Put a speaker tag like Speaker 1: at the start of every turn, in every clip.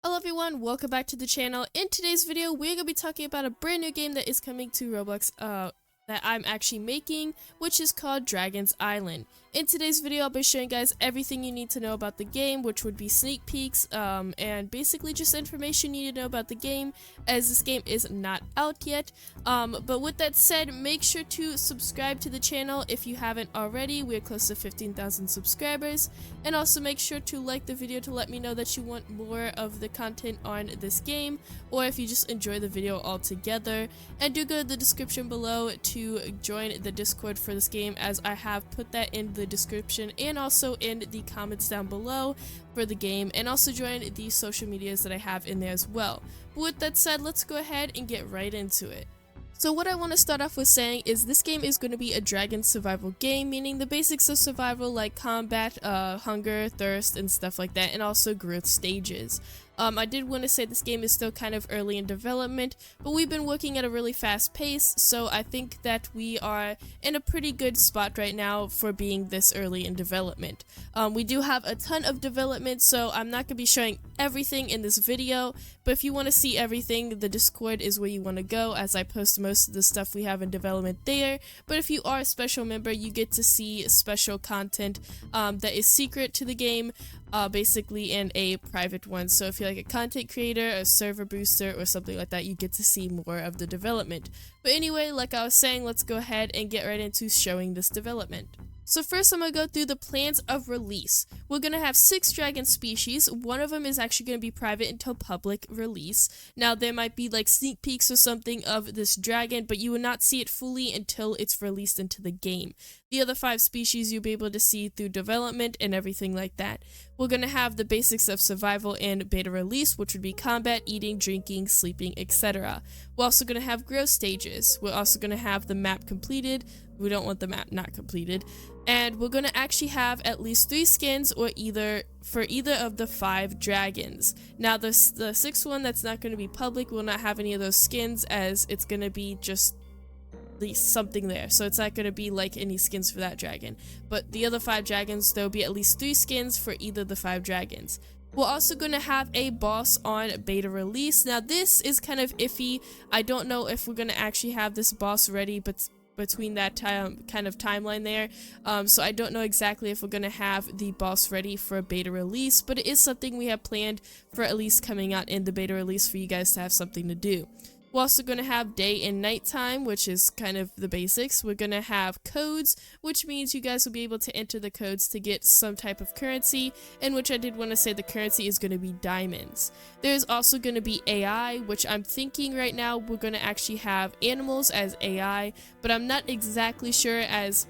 Speaker 1: Hello everyone, welcome back to the channel. In today's video, we're going to be talking about a brand new game that is coming to Roblox that I'm actually making, which is called Dragon's Island. In today's video, I'll be showing you guys everything you need to know about the game, which would be sneak peeks, and basically just information you need to know about the game, as this game is not out yet. But with that said, make sure to subscribe to the channel if you haven't already. We're close to 15,000 subscribers, and also make sure to like the video to let me know that you want more of the content on this game, or if you just enjoy the video altogether. And do go to the description below to join the Discord for this game, as I have put that in the description and also in the comments down below for the game, and also join the social medias that I have in there as well. But with that said, let's go ahead and get right into it. So what I want to start off with saying is this game is going to be a dragon survival game, meaning the basics of survival like combat, hunger, thirst, and stuff like that, and also growth stages. I did want to say this game is still kind of early in development, but we've been working at a really fast pace, so I think that we are in a pretty good spot right now for being this early in development. We do have a ton of development, so I'm not going to be showing everything in this video, but if you want to see everything, the Discord is where you want to go, as I post most of the stuff we have in development there. But if you are a special member, you get to see special content that is secret to the game, basically in a private one. So if you're like a content creator, a server booster, or something like that, you get to see more of the development. But anyway, like I was saying, let's go ahead and get right into showing this development. So first I'm going to go through the plans of release. We're going to have 6 dragon species. One of them is actually going to be private until public release. Now there might be like sneak peeks or something of this dragon, but you will not see it fully until it's released into the game. The other 5 species you'll be able to see through development and everything like that. We're going to have the basics of survival and beta release, which would be combat, eating, drinking, sleeping, etc. We're also going to have growth stages. We're also going to have the map completed. We don't want the map not completed. And we're going to actually have at least 3 skins for either of the 5 dragons. Now the 6th one that's not going to be public will not have any of those skins, as it's going to be just something there, so it's not going to be like any skins for that dragon. But the other 5 dragons, there will be at least 3 skins for either of the 5 dragons. We're also going to have a boss on beta release. Now this is kind of iffy. I don't know if we're going to actually have this boss ready, but between that kind of timeline there, so I don't know exactly if we're going to have the boss ready for a beta release, but it is something we have planned for at least coming out in the beta release for you guys to have something to do. We're also going to have day and night time, which is kind of the basics. We're going to have codes, which means you guys will be able to enter the codes to get some type of currency, in which I did want to say the currency is going to be diamonds. There's also going to be AI, which I'm thinking right now we're going to actually have animals as AI, but I'm not exactly sure, as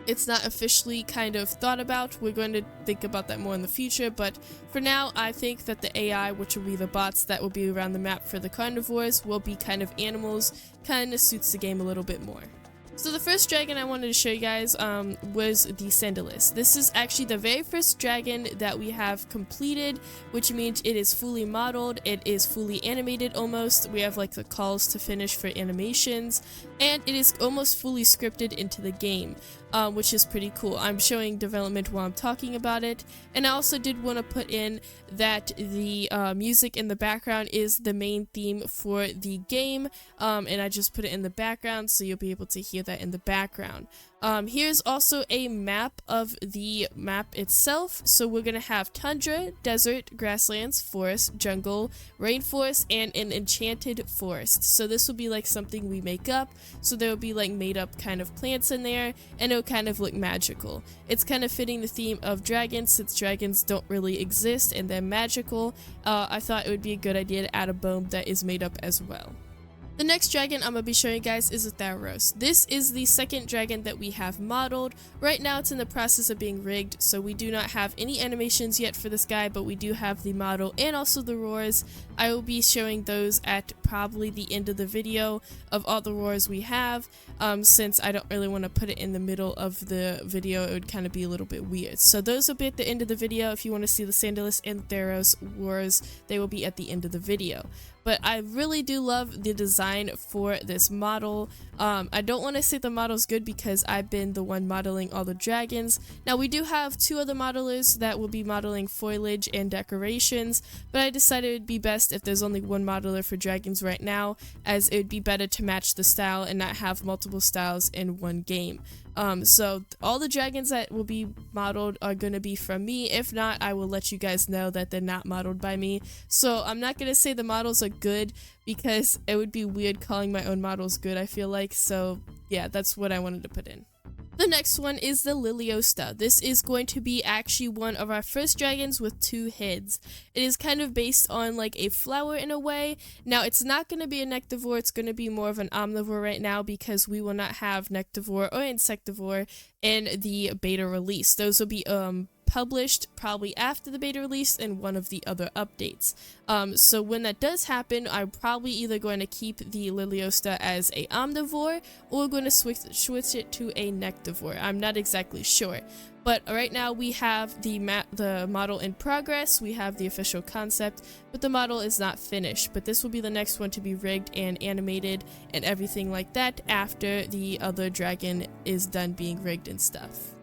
Speaker 1: it's not officially kind of thought about. We're going to think about that more in the future, but for now I think that the AI, which will be the bots that will be around the map for the carnivores, will be kind of animals. Kind of suits the game a little bit more. So the first dragon I wanted to show you guys was the Sandalus. This is actually the very first dragon that we have completed, which means it is fully modeled, it is fully animated almost. We have like the calls to finish for animations, and it is almost fully scripted into the game, which is pretty cool. I'm showing development while I'm talking about it, and I also did want to put in that the music in the background is the main theme for the game, and I just put it in the background so you'll be able to hear that in the background. Here's also a map of the map itself. So we're gonna have tundra, desert, grasslands, forest, jungle, rainforest, and an enchanted forest. So this will be like something we make up. So there will be like made up kind of plants in there, and it'll kind of look magical. It's kind of fitting the theme of dragons, since dragons don't really exist and they're magical. I thought it would be a good idea to add a biome that is made up as well. The next dragon I'm going to be showing you guys is a Theros. This is the second dragon that we have modeled. Right now it's in the process of being rigged, so we do not have any animations yet for this guy, but we do have the model and also the roars. I will be showing those at probably the end of the video of all the roars we have, since I don't really want to put it in the middle of the video. It would kind of be a little bit weird. So those will be at the end of the video. If you want to see the Sandalus and Theros roars, they will be at the end of the video. But I really do love the design design for this model. I don't want to say the model's good because I've been the one modeling all the dragons. Now we do have 2 other modelers that will be modeling foliage and decorations, but I decided it would be best if there's only one modeler for dragons right now, as it would be better to match the style and not have multiple styles in one game. So all the dragons that will be modeled are going to be from me. If not, I will let you guys know that they're not modeled by me. So I'm not going to say the models are good because it would be weird calling my own models good, I feel like. So yeah, that's what I wanted to put in. The next one is the Liliosta. This is going to be actually one of our first dragons with 2 heads. It is kind of based on like a flower in a way. Now it's not going to be a nectivore, it's going to be more of an omnivore right now because we will not have nectivore or insectivore in the beta release. Those will be published probably after the beta release and one of the other updates. So when that does happen, I'm probably either going to keep the Liliosta as a omnivore or going to switch it to a nectivore. I'm not exactly sure. But right now we have the model in progress, we have the official concept, but the model is not finished. But this will be the next one to be rigged and animated and everything like that after the other dragon is done being rigged and stuff.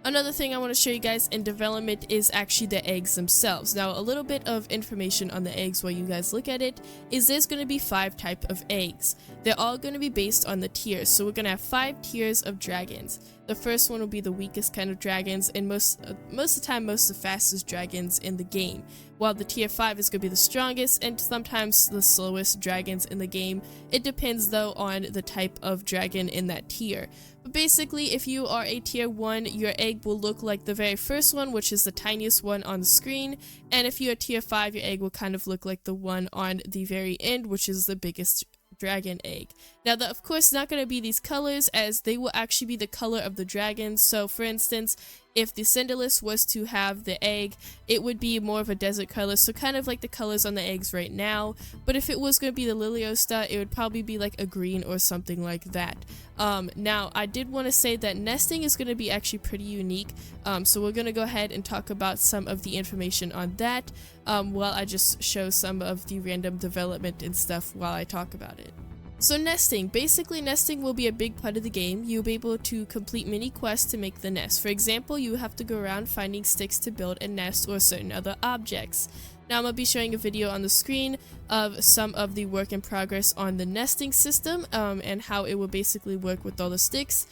Speaker 1: Another thing I want to show you guys in development is actually the eggs themselves. Now, a little bit of information on the eggs while you guys look at it is there's going to be 5 types of eggs. They're all going to be based on the tiers, so we're going to have 5 tiers of dragons. The first one will be the weakest kind of dragons, and most of the time, most of the fastest dragons in the game. While the tier 5 is going to be the strongest and sometimes the slowest dragons in the game. It depends though on the type of dragon in that tier. But basically, if you are a tier 1, your egg will look like the very first one, which is the tiniest one on the screen. And if you're a tier 5, your egg will kind of look like the one on the very end, which is the biggest dragon egg. Now, of course, not going to be these colors, as they will actually be the color of the dragon. So for instance, if the Cinderless was to have the egg, it would be more of a desert color, so kind of like the colors on the eggs right now. But if it was going to be the Liliosta, it would probably be like a green or something like that. Now, I did want to say that nesting is going to be actually pretty unique, so we're going to go ahead and talk about some of the information on that while I just show some of the random development and stuff while I talk about it. So nesting. Basically, nesting will be a big part of the game. You'll be able to complete mini quests to make the nest. For example, you have to go around finding sticks to build a nest or certain other objects. Now I'm going to be showing a video on the screen of some of the work in progress on the nesting system and how it will basically work with all the sticks.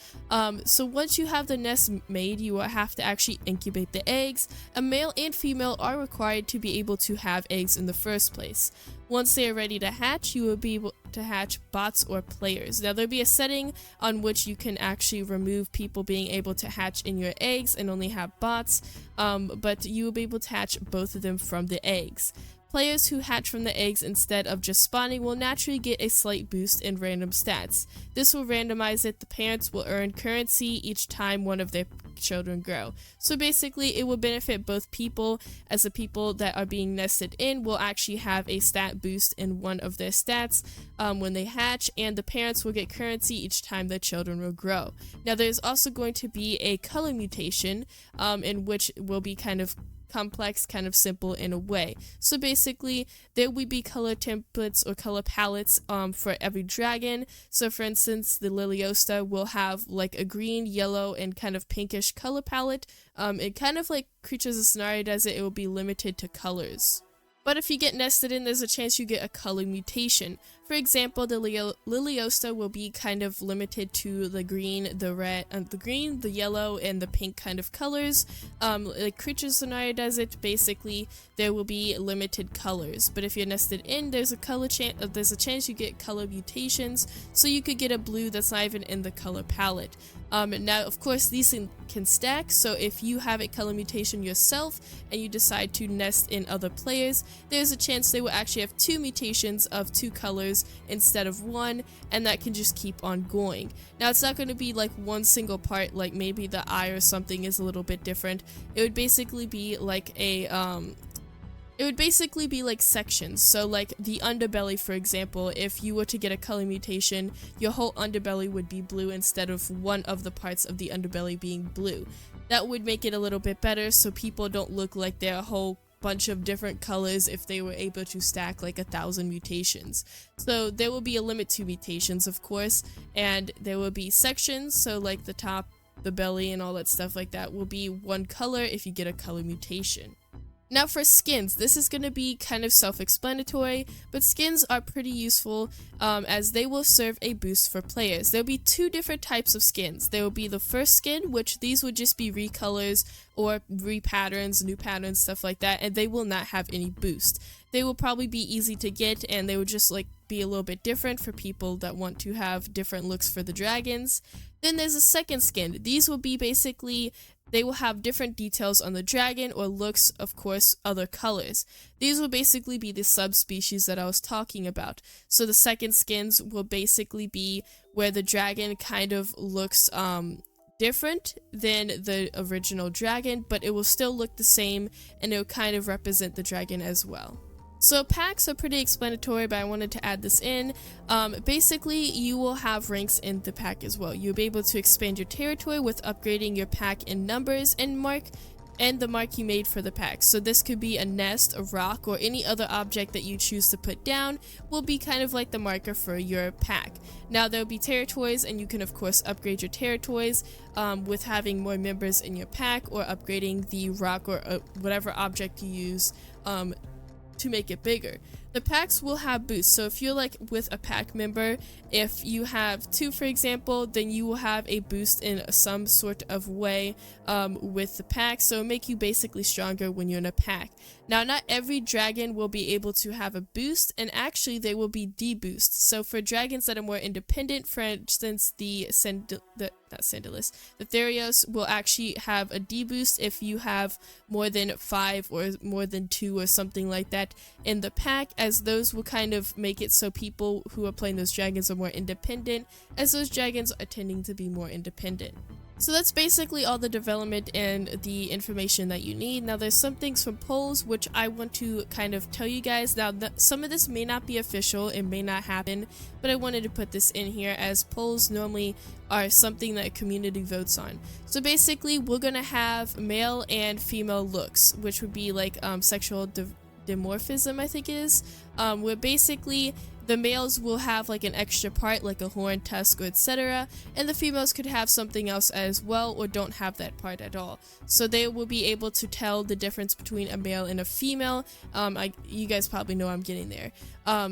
Speaker 1: So once you have the nest made, you will have to actually incubate the eggs. A male and female are required to be able to have eggs in the first place. Once they are ready to hatch, you will be able to hatch bots or players. Now there'll be a setting on which you can actually remove people being able to hatch in your eggs and only have bots, but you will be able to hatch both of them from the eggs. Players who hatch from the eggs instead of just spawning will naturally get a slight boost in random stats. This will randomize it. The parents will earn currency each time one of their children grow. So basically, it will benefit both people, as the people that are being nested in will actually have a stat boost in one of their stats when they hatch, and the parents will get currency each time their children will grow. Now, there's also going to be a color mutation in which will be kind of complex, kind of simple in a way. So basically, there will be color templates or color palettes for every dragon. So for instance, the Liliosta will have like a green, yellow, and kind of pinkish color palette. It kind of like Creatures of Scenario does it, it will be limited to colors. But if you get nested in, there's a chance you get a color mutation. For example, the Liliosta will be kind of limited to the green, the red, the yellow, and the pink kind of colors. Like Creatures Scenario does it, basically there will be limited colors. But if you're nested in, there's a chance you get color mutations. So you could get a blue that's not even in the color palette. Now, of course, these can stack, so if you have a color mutation yourself and you decide to nest in other players, there's a chance they will actually have 2 mutations of 2 colors instead of 1, and that can just keep on going. Now, it's not going to be like one single part, like maybe the eye or something is a little bit different. It would basically be like sections. So like the underbelly, for example, if you were to get a color mutation, your whole underbelly would be blue instead of one of the parts of the underbelly being blue. That would make it a little bit better so people don't look like their whole bunch of different colors if they were able to stack like 1,000 mutations. So there will be a limit to mutations, of course, and there will be sections, so like the top, the belly, and all that stuff like that will be one color if you get a color mutation. Now for skins, this is going to be kind of self-explanatory, but skins are pretty useful as they will serve a boost for players. There'll be two different types of skins. There will be the first skin, which these would just be recolors or repatterns, new patterns, stuff like that, and they will not have any boost. They will probably be easy to get, and they will just like be a little bit different for people that want to have different looks for the dragons. Then there's a second skin. These will be basically, they will have different details on the dragon or looks, of course, other colors. These will basically be the subspecies that I was talking about. So the second skins will basically be where the dragon kind of looks different than the original dragon, but it will still look the same and it will kind of represent the dragon as well. So packs are pretty explanatory, but I wanted to add this in. Basically, you will have ranks in the pack as well. You'll be able to expand your territory with upgrading your pack in numbers and the mark you made for the pack. So this could be a nest, a rock, or any other object that you choose to put down will be kind of like the marker for your pack. Now there'll be territories, and you can of course upgrade your territories with having more members in your pack or upgrading the rock or whatever object you use to make it bigger. The packs will have boosts, so if you're like with a pack member, if you have 2 for example, then you will have a boost in some sort of way with the pack, so it'll make you basically stronger when you're in a pack. Now not every dragon will be able to have a boost, and actually they will be deboosts. So for dragons that are more independent, for instance the Therios will actually have a deboost if you have more than 5 or more than 2 or something like that in the pack, as those will kind of make it so people who are playing those dragons are more independent, as those dragons are tending to be more independent. So that's basically all the development and the information that you need. Now there's some things from polls which I want to kind of tell you guys. Now some of this may not be official, it may not happen, but I wanted to put this in here as polls normally are something that a community votes on. So basically we're gonna have male and female looks, which would be like sexual dimorphism, I think it is, where basically the males will have like an extra part like a horn, tusk, or etc., and the females could have something else as well or don't have that part at all. So they will be able to tell the difference between a male and a female. You guys probably know I'm getting there.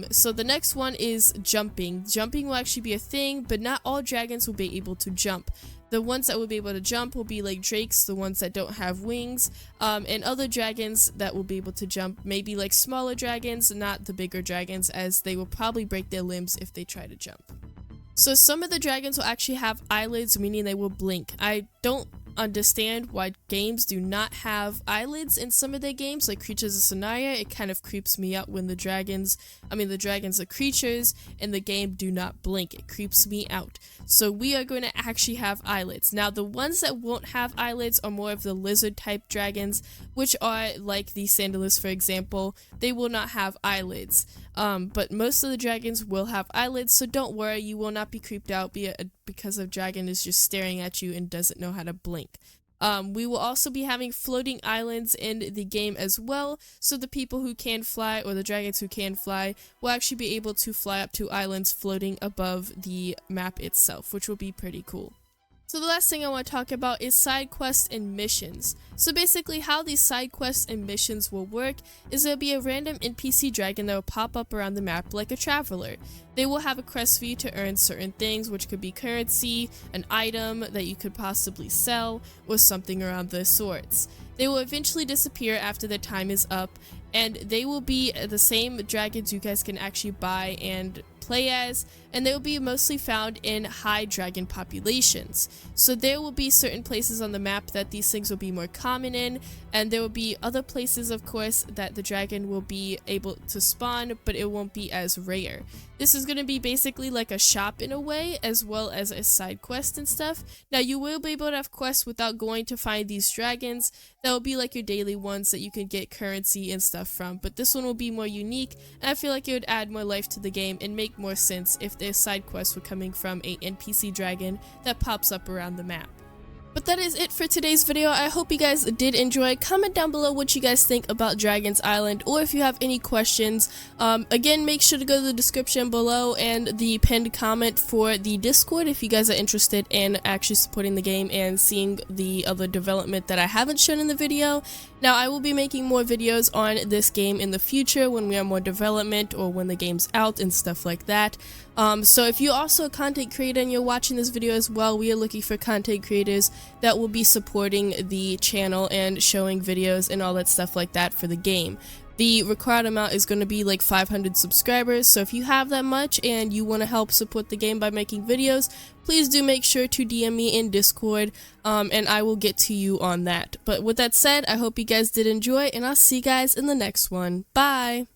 Speaker 1: So the next one is jumping. Jumping will actually be a thing, but not all dragons will be able to jump. The ones that will be able to jump will be like drakes, the ones that don't have wings, and other dragons that will be able to jump, maybe like smaller dragons, not the bigger dragons, as they will probably break their limbs if they try to jump. So some of the dragons will actually have eyelids, meaning they will blink. I don't understand why games do not have eyelids in some of their games, like Creatures of Sonaria. It kind of creeps me out when the dragons are creatures and the game do not blink. It creeps me out. So we are going to actually have eyelids. Now the ones that won't have eyelids are more of the lizard type dragons, which are like the Sandalus, for example. They will not have eyelids. But most of the dragons will have eyelids, so don't worry, you will not be creeped out because a dragon is just staring at you and doesn't know how to blink. We will also be having floating islands in the game as well, so the people who can fly, or the dragons who can fly, will actually be able to fly up to islands floating above the map itself, which will be pretty cool. So the last thing I want to talk about is side quests and missions. So basically how these side quests and missions will work is there'll be a random NPC dragon that will pop up around the map like a traveler. They will have a quest for you to earn certain things, which could be currency, an item that you could possibly sell, or something around the sorts. They will eventually disappear after their time is up, and they will be the same dragons you guys can actually buy and play as, and they will be mostly found in high dragon populations. So there will be certain places on the map that these things will be more common in, and there will be other places, of course, that the dragon will be able to spawn, but it won't be as rare. This is going to be basically like a shop in a way, as well as a side quest and stuff. Now you will be able to have quests without going to find these dragons. That will be like your daily ones that you can get currency and stuff from, but this one will be more unique, and I feel like it would add more life to the game and make more sense if their side quests were coming from a NPC dragon that pops up around the map. But that is it for today's video. I hope you guys did enjoy. Comment down below what you guys think about Dragon's Island, or if you have any questions. Again, make sure to go to the description below and the pinned comment for the Discord if you guys are interested in actually supporting the game and seeing the other development that I haven't shown in the video. Now, I will be making more videos on this game in the future when we have more development or when the game's out and stuff like that. So if you're also a content creator and you're watching this video as well, we are looking for content creators that will be supporting the channel and showing videos and all that stuff like that for the game. The required amount is going to be like 500 subscribers, so if you have that much and you want to help support the game by making videos, please do make sure to DM me in Discord, and I will get to you on that. But with that said, I hope you guys did enjoy, and I'll see you guys in the next one. Bye!